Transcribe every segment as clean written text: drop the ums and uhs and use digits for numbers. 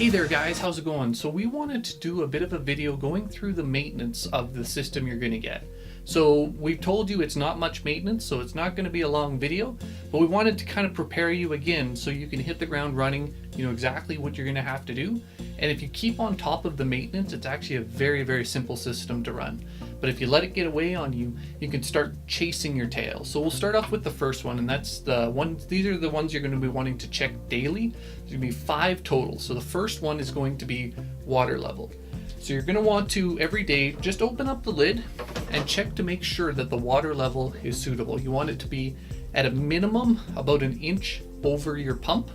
Hey there guys, how's it going? So we wanted to do a bit of a video going through the maintenance of the system you're going to get. So we've told you it's not much maintenance, so it's not going to be a long video, but we wanted to kind of prepare you again so you can hit the ground running, you know exactly what you're going to have to do. And if you keep on top of the maintenance, it's actually a very, very simple system to run. But if you let it get away on you, you can start chasing your tail. So we'll start off with the first one, and that's the one. These are the ones you're going to be wanting to check daily. There's going to be 5 total. So the first one is going to be water level. So you're going to want to every day just open up the lid and check to make sure that the water level is suitable. You want it to be at a minimum about an inch over your pump.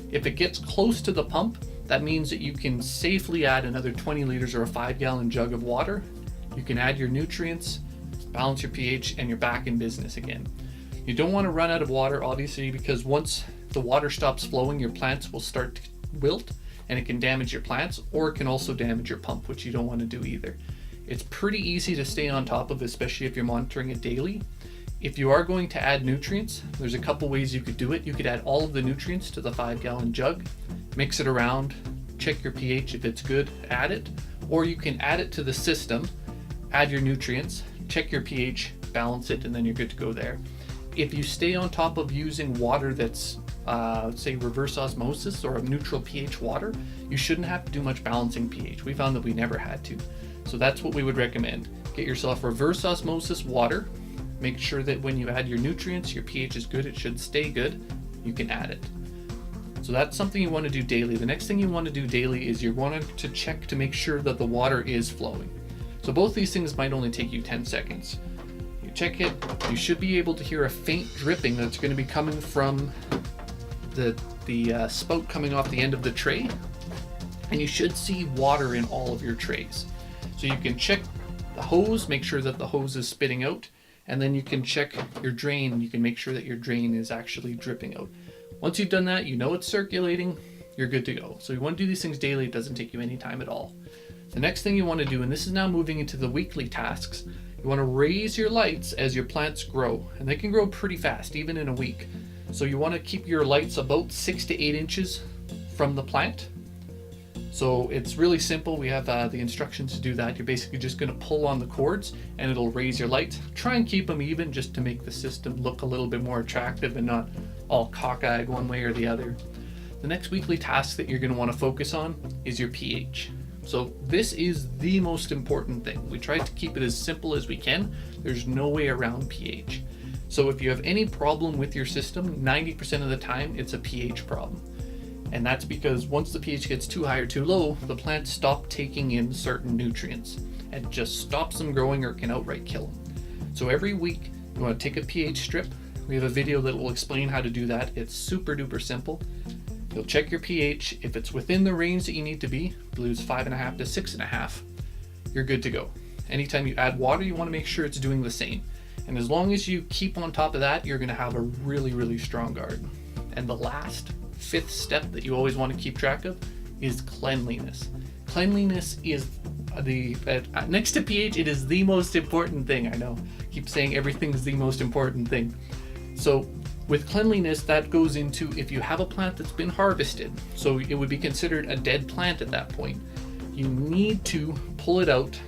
If it gets close to the pump, that means that you can safely add another 20 liters or a 5-gallon jug of water. You can add your nutrients, balance your pH, and you're back in business again. You don't want to run out of water, obviously, because once the water stops flowing, your plants will start to wilt, and it can damage your plants, or it can also damage your pump, which you don't want to do either. It's pretty easy to stay on top of, especially if you're monitoring it daily. If you are going to add nutrients, there's a couple ways you could do it. You could add all of the nutrients to the 5-gallon jug, mix it around, check your pH. If it's good, add it. Or you can add it to the system, add your nutrients, check your pH, balance it, and then you're good to go there. If you stay on top of using water that's say reverse osmosis or a neutral pH water, you shouldn't have to do much balancing pH. We found that we never had to. So that's what we would recommend. Get yourself reverse osmosis water. Make sure that when you add your nutrients, your pH is good. It should stay good. You can add it. So that's something you want to do daily. The next thing you want to do daily is you want to check to make sure that the water is flowing. So both these things might only take you 10 seconds. You check it, you should be able to hear a faint dripping that's going to be coming from the spout coming off the end of the tray. And you should see water in all of your trays. So you can check the hose, make sure that the hose is spitting out, and then you can check your drain. You can make sure that your drain is actually dripping out. Once you've done that, you know it's circulating, you're good to go. So you want to do these things daily. It doesn't take you any time at all. The next thing you want to do, and this is now moving into the weekly tasks, you want to raise your lights as your plants grow, and they can grow pretty fast, even in a week. So you want to keep your lights about 6 to 8 inches from the plant. So it's really simple. We have the instructions to do that. You're basically just going to pull on the cords and it'll raise your lights. Try and keep them even just to make the system look a little bit more attractive and not all cockeyed one way or the other. The next weekly task that you're going to want to focus on is your pH. So this is the most important thing. We try to keep it as simple as we can. There's no way around pH. So if you have any problem with your system, 90% of the time it's a pH problem. And that's because once the pH gets too high or too low, the plants stop taking in certain nutrients and just stops them growing or can outright kill them. So every week you want to take a pH strip. We have a video that will explain how to do that. It's super duper simple. You'll check your pH. If it's within the range that you need to be, blue's 5.5 to 6.5, you're good to go. Anytime you add water, you want to make sure it's doing the same. And as long as you keep on top of that, you're going to have a really, really strong garden. And the last 5th step that you always want to keep track of is cleanliness. Cleanliness is next to pH, it is the most important thing. I know, I keep saying everything's the most important thing. So with cleanliness, that goes into if you have a plant that's been harvested, so it would be considered a dead plant at that point. You need to pull it out,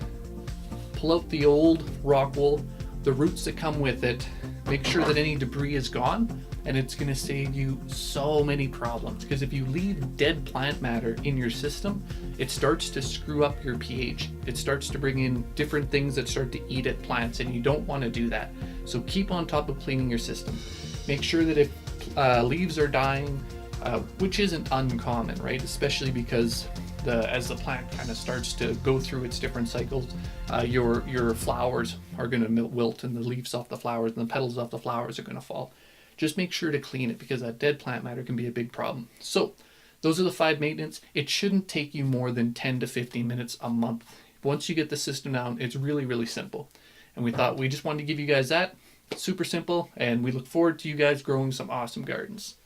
pull out the old rock wool, the roots that come with it, make sure that any debris is gone, and it's going to save you so many problems. Because if you leave dead plant matter in your system, it starts to screw up your pH. It starts to bring in different things that start to eat at plants, and you don't want to do that. So keep on top of cleaning your system. Make sure that if leaves are dying, which isn't uncommon, right? Especially because as the plant kind of starts to go through its different cycles, your flowers are going to wilt, and the leaves off the flowers and the petals off the flowers are going to fall. Just make sure to clean it, because that dead plant matter can be a big problem. So those are the 5 maintenance. It shouldn't take you more than 10 to 15 minutes a month. Once you get the system down, it's really, really simple. And we thought we just wanted to give you guys that. Super simple, and we look forward to you guys growing some awesome gardens.